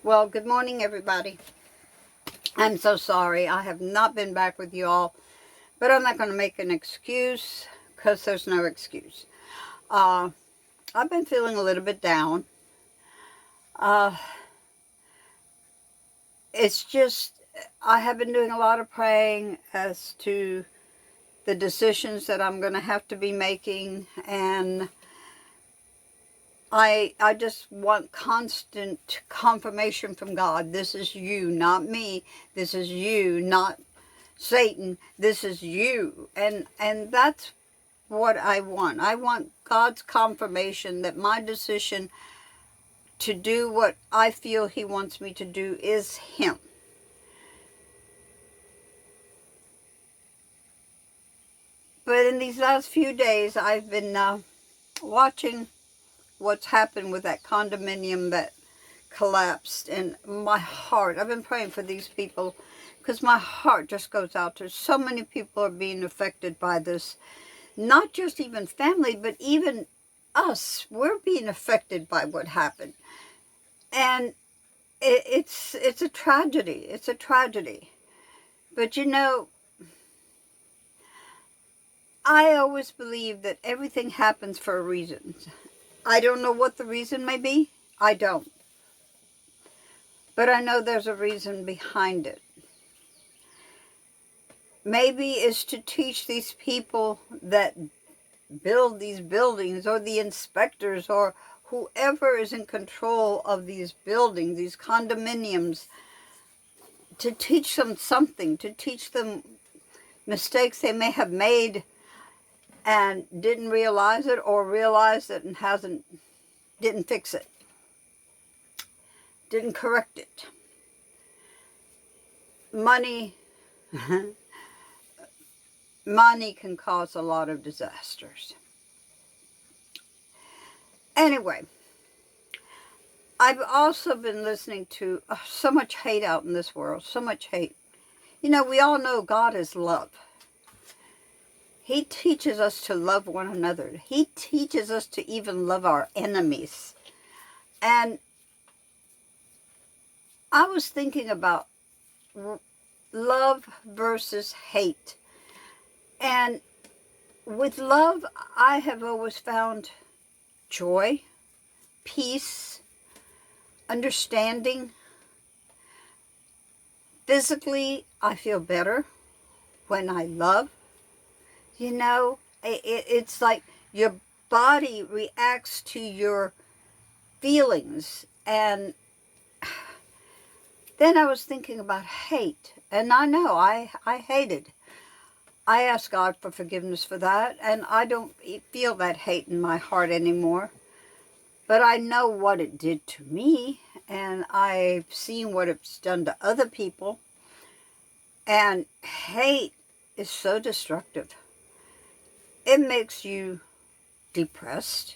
Well, good morning, everybody. I'm so sorry. I have not been back with you all, but I'm not going to make an excuse because there's no excuse. I've been feeling a little bit down. It's just, I have been doing a lot of praying as to the decisions that I'm going to have to be making, and I just want constant confirmation from God. This is you, not me. This is you, not Satan. This is you. And that's what I want. I want God's confirmation that my decision to do what I feel He wants me to do is Him. But in these last few days, I've been watching what's happened with that condominium that collapsed, and my heart, I've been praying for these people because my heart just goes out to so many people are being affected by this. Not just even family, but even us. We're being affected by what happened. And it's a tragedy. It's a tragedy. But you know, I always believe that everything happens for a reason. I don't know what the reason may be. I don't. But I know there's a reason behind it. Maybe it's to teach these people that build these buildings, or the inspectors, or whoever is in control of these buildings, these condominiums, to teach them something, to teach them mistakes they may have made and didn't realize it, or realized it and didn't fix it, didn't correct it. Money can cause a lot of disasters. Anyway, I've also been listening to so much hate out in this world, so much hate. You know, we all know God is love. He teaches us to love one another. He teaches us to even love our enemies. And I was thinking about love versus hate. And with love, I have always found joy, peace, understanding. Physically, I feel better when I love. You know, it's like your body reacts to your feelings. And then I was thinking about hate. And I know I hated. I asked God for forgiveness for that. And I don't feel that hate in my heart anymore. But I know what it did to me. And I've seen what it's done to other people. And hate is so destructive. It makes you depressed,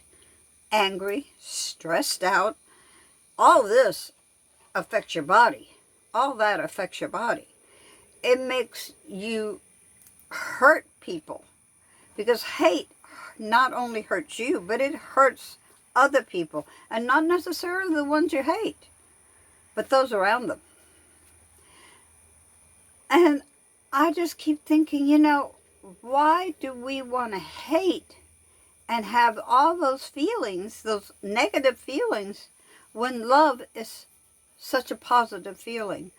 angry, stressed out. All this affects your body. All that affects your body. It makes you hurt people. Because hate not only hurts you, but it hurts other people. And not necessarily the ones you hate, but those around them. And I just keep thinking, you know, why do we want to hate and have all those feelings, those negative feelings, when love is such a positive feeling?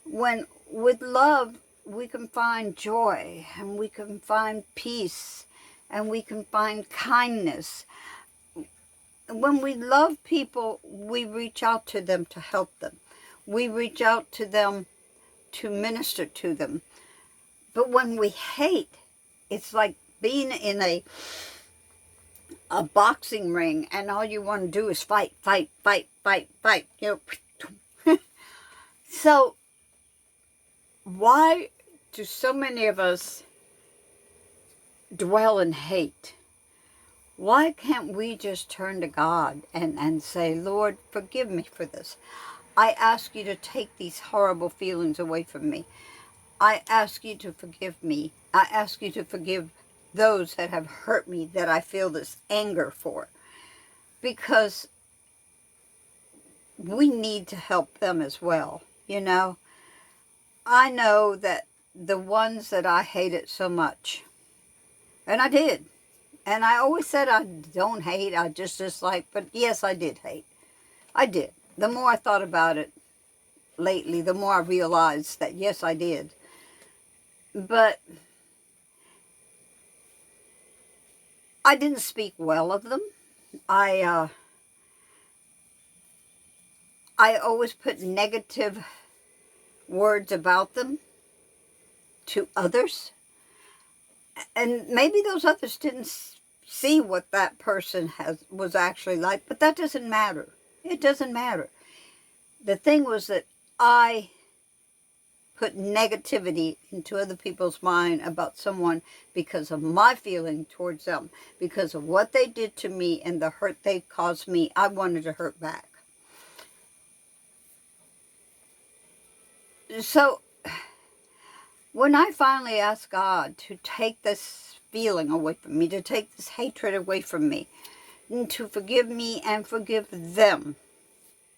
When with love we can find joy, and we can find peace, and we can find kindness. When we love people, we reach out to them to help them. We reach out to them to minister to them. But when we hate, it's like being in a boxing ring, and all you want to do is fight, fight, fight, fight, fight. You know. So why do so many of us dwell in hate? Why can't we just turn to God and say, Lord, forgive me for this. I ask you to take these horrible feelings away from me. I ask you to forgive me. I ask you to forgive those that have hurt me, that I feel this anger for. Because we need to help them as well, you know. I know that the ones that I hated so much, and I did, and I always said I don't hate, I just dislike, but yes, I did hate. I did. The more I thought about it lately, the more I realized that yes, I did. But I didn't speak well of them. I always put negative words about them to others. And maybe those others didn't see what that person was actually like, but that doesn't matter. It doesn't matter. The thing was that I put negativity into other people's mind about someone because of my feeling towards them, because of what they did to me and the hurt they caused me. I wanted to hurt back. So when I finally asked God to take this feeling away from me, to take this hatred away from me, and to forgive me and forgive them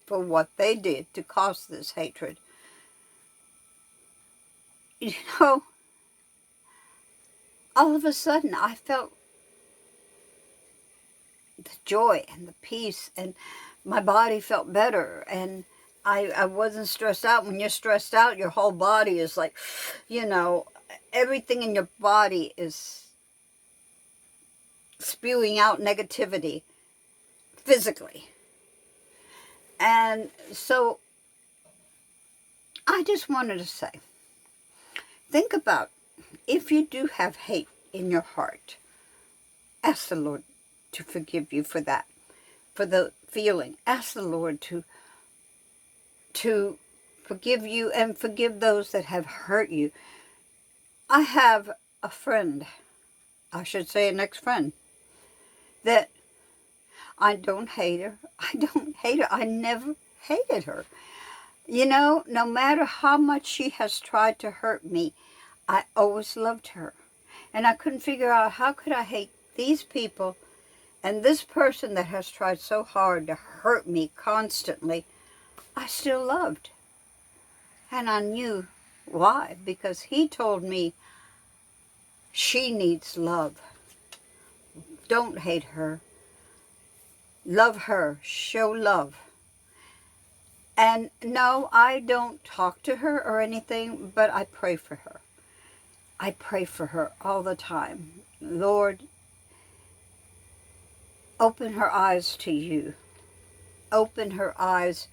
for what they did to cause this hatred, you know, all of a sudden I felt the joy and the peace, and my body felt better, and I wasn't stressed out. When you're stressed out, your whole body is like, you know, everything in your body is spewing out negativity physically. And so I just wanted to say, think about if you do have hate in your heart, ask the Lord to forgive you for that, for the feeling. Ask the Lord to forgive you and forgive those that have hurt you. I have a friend, I should say an ex-friend, that I don't hate her. I don't hate her. I never hated her. You know, no matter how much she has tried to hurt me, I always loved her. And I couldn't figure out, how could I hate these people and this person that has tried so hard to hurt me constantly, I still loved. And I knew why, because he told me she needs love. Don't hate her. Love her. Show love. And no, I don't talk to her or anything, but I pray for her. I pray for her all the time. Lord, open her eyes to you. Open her eyes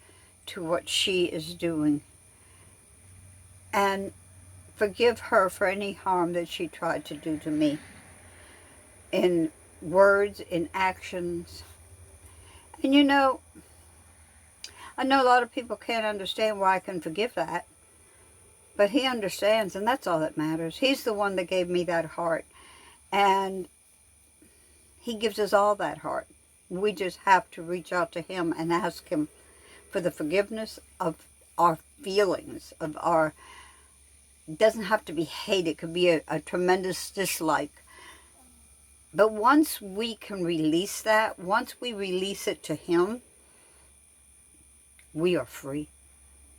to what she is doing. And forgive her for any harm that she tried to do to me. In words, in actions. And you know, I know a lot of people can't understand why I can forgive that. But he understands, and that's all that matters. He's the one that gave me that heart. And he gives us all that heart. We just have to reach out to him and ask him for the forgiveness of our feelings, of our... It doesn't have to be hate. It could be a tremendous dislike. But once we can release that, once we release it to him, we are free.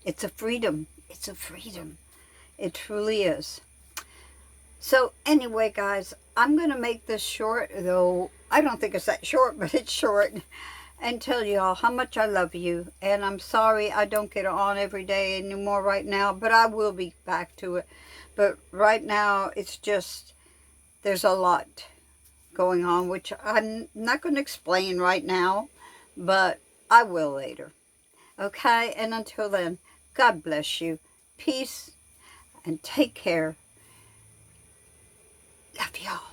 It's a freedom. It's a freedom. It truly is. So anyway, guys, I'm going to make this short, though I don't think it's that short, but it's short, and tell you all how much I love you. And I'm sorry I don't get on every day anymore right now, but I will be back to it. But right now, it's just, there's a lot going on, which I'm not going to explain right now, but I will later. Okay, and until then, God bless you. Peace, and take care. Love y'all.